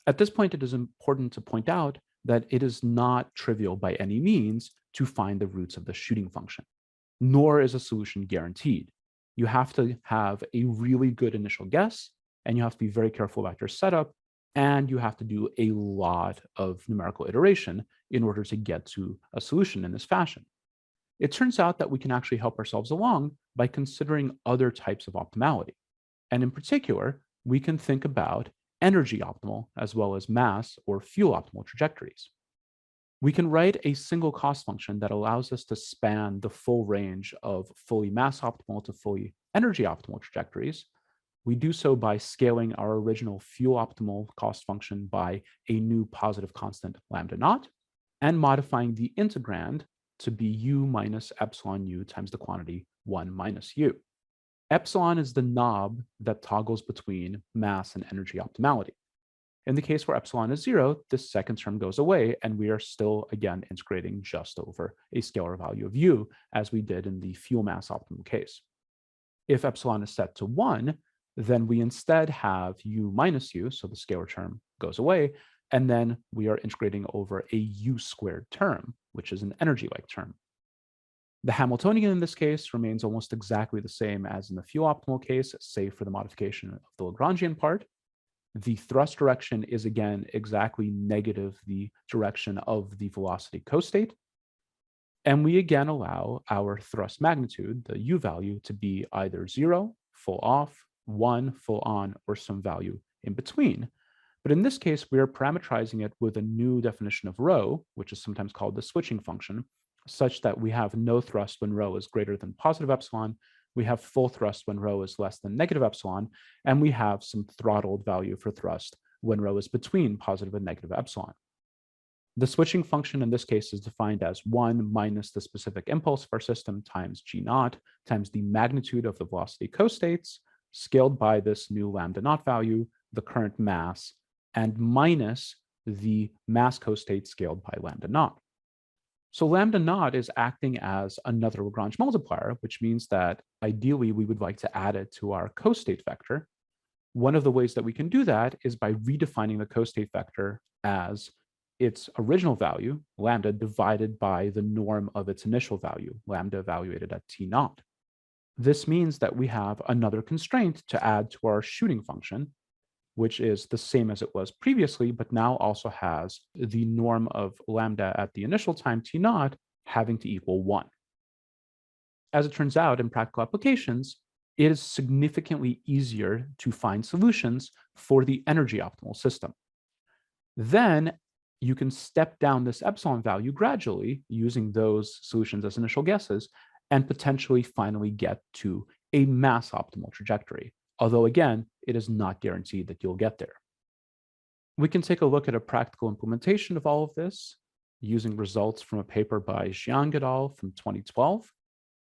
At this point, it is important to point out that it is not trivial by any means to find the roots of the shooting function, nor is a solution guaranteed. You have to have a really good initial guess, and you have to be very careful about your setup, and you have to do a lot of numerical iteration in order to get to a solution in this fashion. It turns out that we can actually help ourselves along by considering other types of optimality. And in particular, we can think about energy optimal as well as mass or fuel optimal trajectories. We can write a single cost function that allows us to span the full range of fully mass optimal to fully energy optimal trajectories. We do so by scaling our original fuel optimal cost function by a new positive constant lambda naught and modifying the integrand to be u minus epsilon u times the quantity 1 minus u. Epsilon is the knob that toggles between mass and energy optimality. In the case where epsilon is 0, this second term goes away, and we are still, again, integrating just over a scalar value of u, as we did in the fuel mass optimum case. If epsilon is set to 1, then we instead have u minus u, so the scalar term goes away, and then we are integrating over a u squared term, which is an energy-like term. The Hamiltonian in this case remains almost exactly the same as in the fuel optimal case, save for the modification of the Lagrangian part. The thrust direction is again exactly negative the direction of the velocity costate. And we again allow our thrust magnitude, the u value, to be either 0, full off, 1, full on, or some value in between. But in this case, we are parameterizing it with a new definition of rho, which is sometimes called the switching function, such that we have no thrust when rho is greater than positive epsilon, we have full thrust when rho is less than negative epsilon, and we have some throttled value for thrust when rho is between positive and negative epsilon. The switching function in this case is defined as 1 minus the specific impulse of our system times g naught times the magnitude of the velocity costates, scaled by this new lambda naught value, the current mass, and minus the mass costate scaled by lambda naught. So lambda naught is acting as another Lagrange multiplier, which means that ideally we would like to add it to our costate vector. One of the ways that we can do that is by redefining the costate vector as its original value, lambda, divided by the norm of its initial value, lambda evaluated at t naught. This means that we have another constraint to add to our shooting function, which is the same as it was previously, but now also has the norm of lambda at the initial time t naught having to equal 1. As it turns out, in practical applications, it is significantly easier to find solutions for the energy optimal system. Then you can step down this epsilon value gradually using those solutions as initial guesses and potentially finally get to a mass optimal trajectory. Although again, it is not guaranteed that you'll get there. We can take a look at a practical implementation of all of this using results from a paper by Jiang et al. From 2012.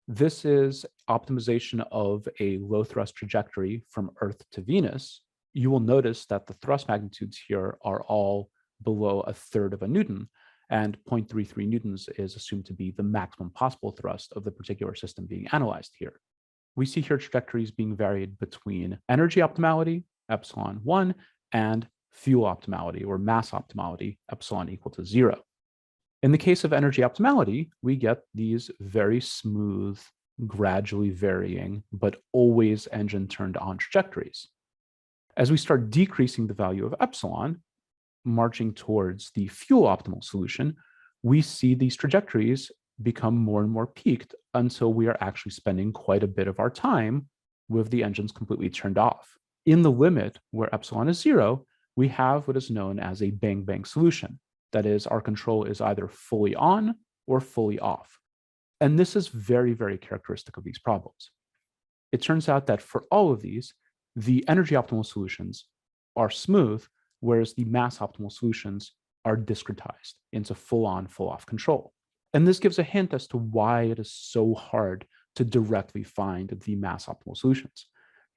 This is optimization of a low thrust trajectory from Earth to Venus. You will notice that the thrust magnitudes here are all below 1/3 of a Newton, and 0.33 newtons is assumed to be the maximum possible thrust of the particular system being analyzed here. We see here trajectories being varied between energy optimality, epsilon 1, and fuel optimality or mass optimality, epsilon equal to 0. In the case of energy optimality, we get these very smooth, gradually varying, but always engine turned on trajectories. As we start decreasing the value of epsilon, marching towards the fuel optimal solution, we see these trajectories become more and more peaked until we are actually spending quite a bit of our time with the engines completely turned off. In the limit where epsilon is 0, we have what is known as a bang-bang solution. That is, our control is either fully on or fully off. And this is very, very characteristic of these problems. It turns out that for all of these, the energy optimal solutions are smooth, whereas the mass optimal solutions are discretized into full on, full off control. And this gives a hint as to why it is so hard to directly find the mass optimal solutions,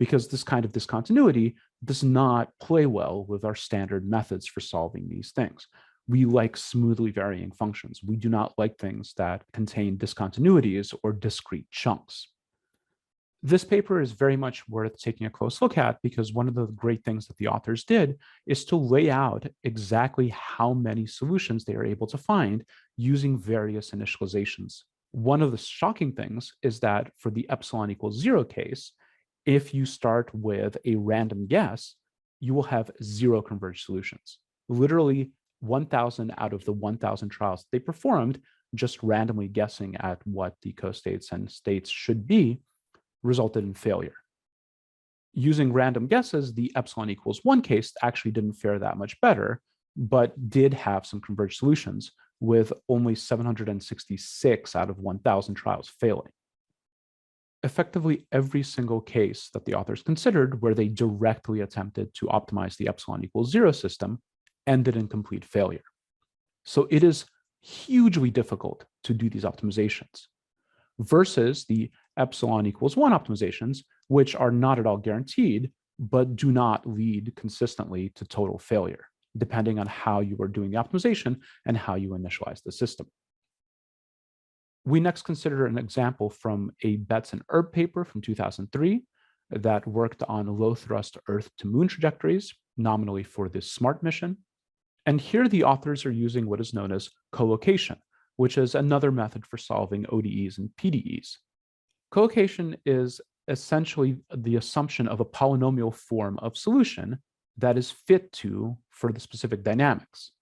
because this kind of discontinuity does not play well with our standard methods for solving these things. We like smoothly varying functions. We do not like things that contain discontinuities or discrete chunks. This paper is very much worth taking a close look at because one of the great things that the authors did is to lay out exactly how many solutions they are able to find using various initializations. One of the shocking things is that for the epsilon equals 0 case, if you start with a random guess, you will have 0 converged solutions. Literally 1,000 out of the 1,000 trials they performed, just randomly guessing at what the costates and states should be, resulted in failure. Using random guesses, the epsilon equals 1 case actually didn't fare that much better, but did have some converged solutions, with only 766 out of 1,000 trials failing. Effectively, every single case that the authors considered where they directly attempted to optimize the epsilon equals 0 system ended in complete failure. So it is hugely difficult to do these optimizations versus the epsilon equals 1 optimizations, which are not at all guaranteed, but do not lead consistently to total failure, depending on how you are doing the optimization and how you initialize the system. We next consider an example from a Betts and Erb paper from 2003 that worked on low thrust Earth to Moon trajectories, nominally for the SMART mission. And here the authors are using what is known as collocation, which is another method for solving ODEs and PDEs. Collocation is essentially the assumption of a polynomial form of solution that is fit for the specific dynamics.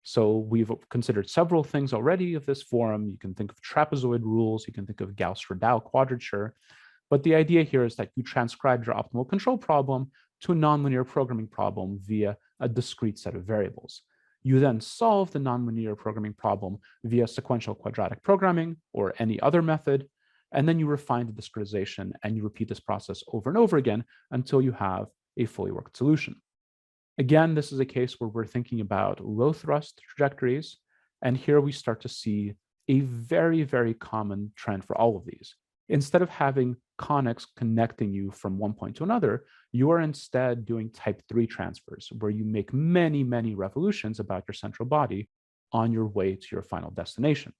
So we've considered several things already of this form. You can think of trapezoid rules, you can think of Gauss-Radau quadrature, but the idea here is that you transcribe your optimal control problem to a nonlinear programming problem via a discrete set of variables. You then solve the nonlinear programming problem via sequential quadratic programming or any other method, and then you refine the discretization and you repeat this process over and over again until you have a fully worked solution. Again, this is a case where we're thinking about low thrust trajectories, and here we start to see a very, very common trend for all of these. Instead of having conics connecting you from one point to another, you are instead doing type 3 transfers, where you make many, many revolutions about your central body on your way to your final destination.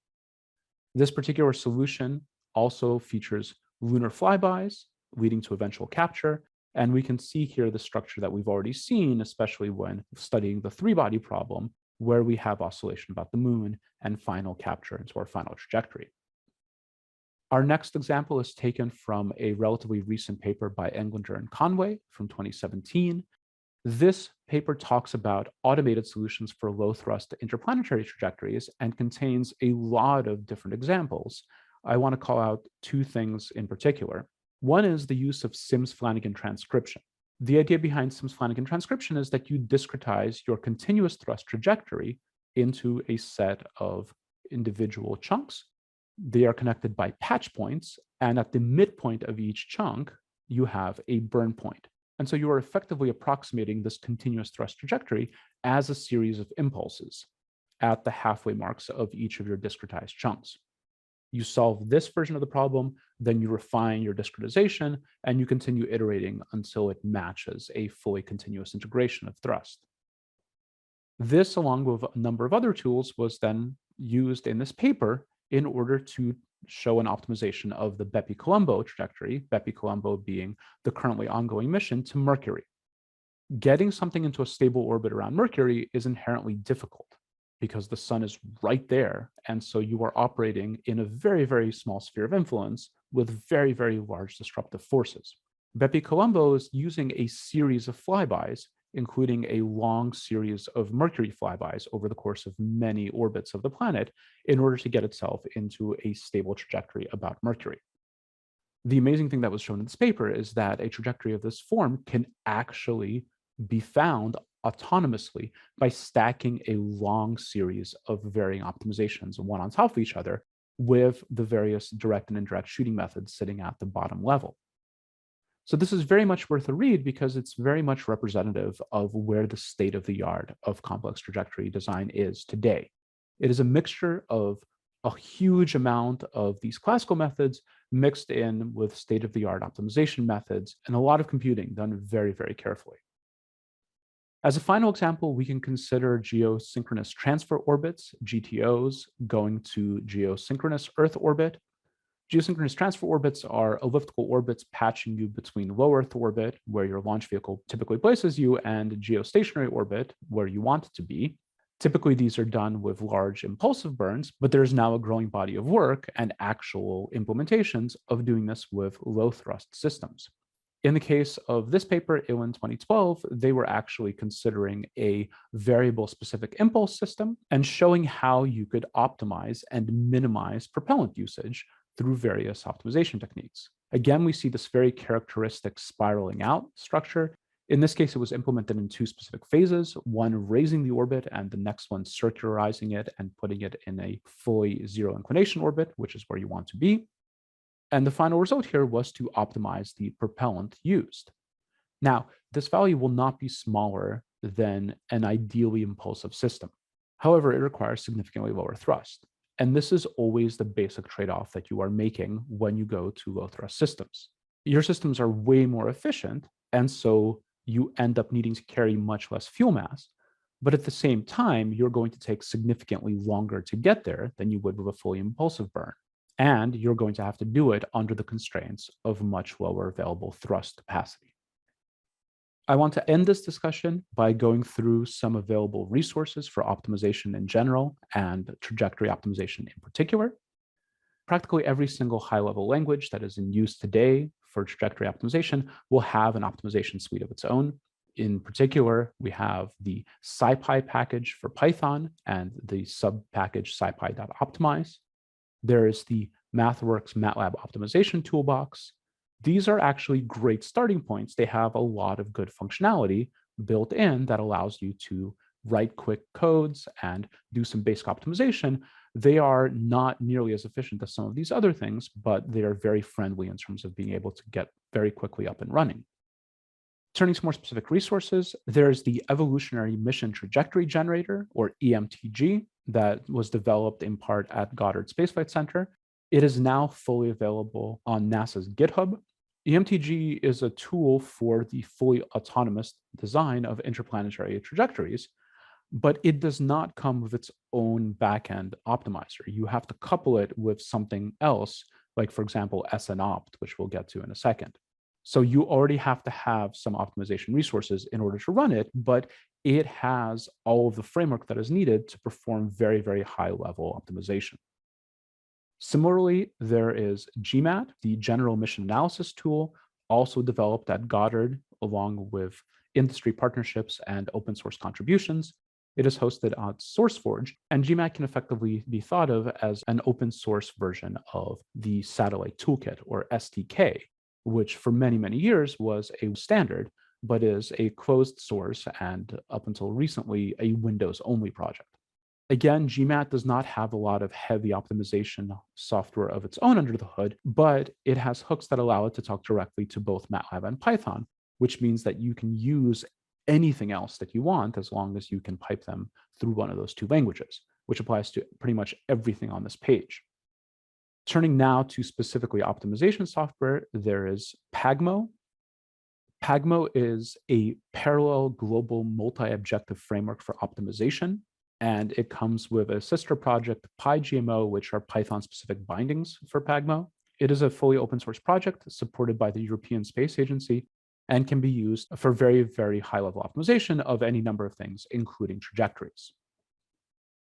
This particular solution also features lunar flybys, leading to eventual capture. And we can see here the structure that we've already seen, especially when studying the 3-body problem, where we have oscillation about the moon and final capture into our final trajectory. Our next example is taken from a relatively recent paper by Englander and Conway from 2017. This paper talks about automated solutions for low thrust interplanetary trajectories and contains a lot of different examples. I want to call out 2 things in particular. One is the use of Sims-Flanagan transcription. The idea behind Sims-Flanagan transcription is that you discretize your continuous thrust trajectory into a set of individual chunks. They are connected by patch points, and at the midpoint of each chunk, you have a burn point. And so you are effectively approximating this continuous thrust trajectory as a series of impulses at the halfway marks of each of your discretized chunks. You solve this version of the problem, then you refine your discretization, and you continue iterating until it matches a fully continuous integration of thrust. This, along with a number of other tools, was then used in this paper in order to show an optimization of the Bepi-Colombo trajectory, Bepi-Colombo being the currently ongoing mission to Mercury. Getting something into a stable orbit around Mercury is inherently difficult because the sun is right there. And so you are operating in a very, very small sphere of influence with very, very large disruptive forces. Bepi-Colombo is using a series of flybys, including a long series of Mercury flybys over the course of many orbits of the planet in order to get itself into a stable trajectory about Mercury. The amazing thing that was shown in this paper is that a trajectory of this form can actually be found autonomously by stacking a long series of varying optimizations, one on top of each other, with the various direct and indirect shooting methods sitting at the bottom level. So this is very much worth a read because it's very much representative of where the state of the art of complex trajectory design is today. It is a mixture of a huge amount of these classical methods mixed in with state-of-the-art optimization methods and a lot of computing done very, very carefully. As a final example, we can consider geosynchronous transfer orbits, GTOs, going to geosynchronous Earth orbit. Geosynchronous transfer orbits are elliptical orbits patching you between low Earth orbit, where your launch vehicle typically places you, and geostationary orbit, where you want it to be. Typically, these are done with large impulsive burns, but there's now a growing body of work and actual implementations of doing this with low thrust systems. In the case of this paper, Ilin 2012, they were actually considering a variable specific impulse system and showing how you could optimize and minimize propellant usage through various optimization techniques. Again, we see this very characteristic spiraling out structure. In this case, it was implemented in two specific phases, one raising the orbit and the next one circularizing it and putting it in a fully zero inclination orbit, which is where you want to be. And the final result here was to optimize the propellant used. Now, this value will not be smaller than an ideally impulsive system. However, it requires significantly lower thrust. And this is always the basic trade-off that you are making when you go to low thrust systems. Your systems are way more efficient, and so you end up needing to carry much less fuel mass. But at the same time, you're going to take significantly longer to get there than you would with a fully impulsive burn. And you're going to have to do it under the constraints of much lower available thrust capacity. I want to end this discussion by going through some available resources for optimization in general and trajectory optimization in particular. Practically every single high-level language that is in use today for trajectory optimization will have an optimization suite of its own. In particular, we have the SciPy package for Python and the sub-package scipy.optimize. There is the MathWorks MATLAB optimization toolbox. These are actually great starting points. They have a lot of good functionality built in that allows you to write quick codes and do some basic optimization. They are not nearly as efficient as some of these other things, but they are very friendly in terms of being able to get very quickly up and running. Turning to more specific resources, there's the Evolutionary Mission Trajectory Generator, or EMTG, that was developed in part at Goddard Space Flight Center. It is now fully available on NASA's GitHub. EMTG is a tool for the fully autonomous design of interplanetary trajectories, but it does not come with its own backend optimizer. You have to couple it with something else, like, for example, SNOpt, which we'll get to in a second. So you already have to have some optimization resources in order to run it, but it has all of the framework that is needed to perform very, very high level optimization. Similarly, there is GMAT, the General Mission Analysis tool, also developed at Goddard along with industry partnerships and open source contributions. It is hosted on SourceForge, and GMAT can effectively be thought of as an open source version of the Satellite Toolkit, or STK, which for many, many years was a standard, but is a closed source and up until recently a Windows-only project. Again, GMAT does not have a lot of heavy optimization software of its own under the hood, but it has hooks that allow it to talk directly to both MATLAB and Python, which means that you can use anything else that you want as long as you can pipe them through one of those two languages, which applies to pretty much everything on this page. Turning now to specifically optimization software, there is Pagmo. Pagmo is a parallel global multi-objective framework for optimization, and it comes with a sister project, PyGMO, which are Python-specific bindings for Pagmo. It is a fully open source project supported by the European Space Agency and can be used for very, very high-level optimization of any number of things, including trajectories.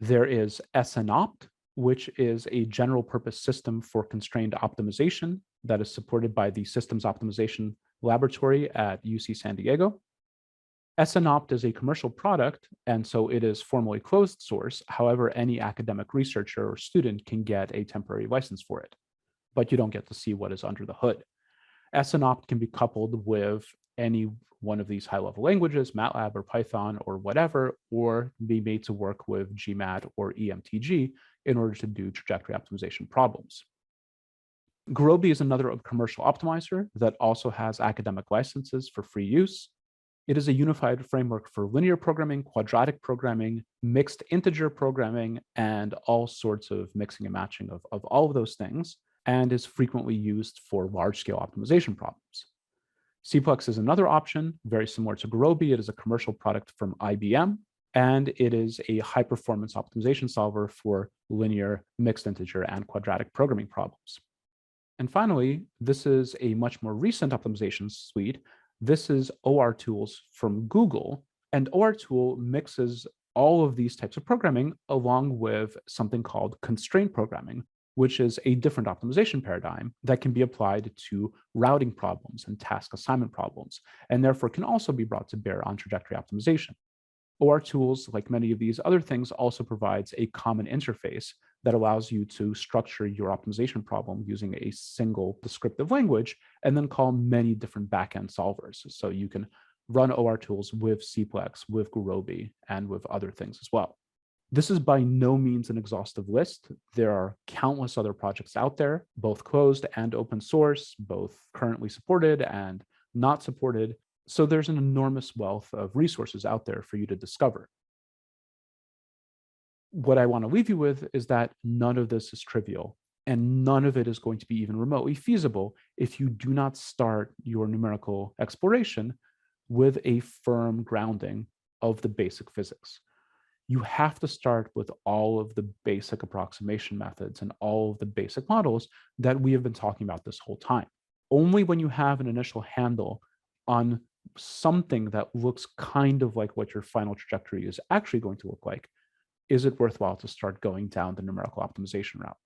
There is SNOpt, which is a general purpose system for constrained optimization that is supported by the Systems Optimization Laboratory at UC San Diego. SNOpt is a commercial product, and so it is formally closed source. However, any academic researcher or student can get a temporary license for it, but you don't get to see what is under the hood. SNOpt can be coupled with any one of these high-level languages, MATLAB or Python or whatever, or be made to work with GMAT or EMTG in order to do trajectory optimization problems. Gurobi is another commercial optimizer that also has academic licenses for free use. It is a unified framework for linear programming, quadratic programming, mixed integer programming, and all sorts of mixing and matching of all of those things, and is frequently used for large-scale optimization problems. Cplex is another option, very similar to Gurobi. It is a commercial product from IBM, and it is a high-performance optimization solver for linear, mixed integer, and quadratic programming problems. And finally, this is a much more recent optimization suite. This is OR tools from Google. And OR tool mixes all of these types of programming along with something called constraint programming, which is a different optimization paradigm that can be applied to routing problems and task assignment problems, and therefore can also be brought to bear on trajectory optimization. OR tools, like many of these other things, also provides a common interface that allows you to structure your optimization problem using a single descriptive language and then call many different backend solvers. So you can run OR tools with Cplex, with Gurobi, and with other things as well. This is by no means an exhaustive list. There are countless other projects out there, both closed and open source, both currently supported and not supported. So there's an enormous wealth of resources out there for you to discover. What I want to leave you with is that none of this is trivial, and none of it is going to be even remotely feasible if you do not start your numerical exploration with a firm grounding of the basic physics. You have to start with all of the basic approximation methods and all of the basic models that we have been talking about this whole time. Only when you have an initial handle on something that looks kind of like what your final trajectory is actually going to look like, is it worthwhile to start going down the numerical optimization route.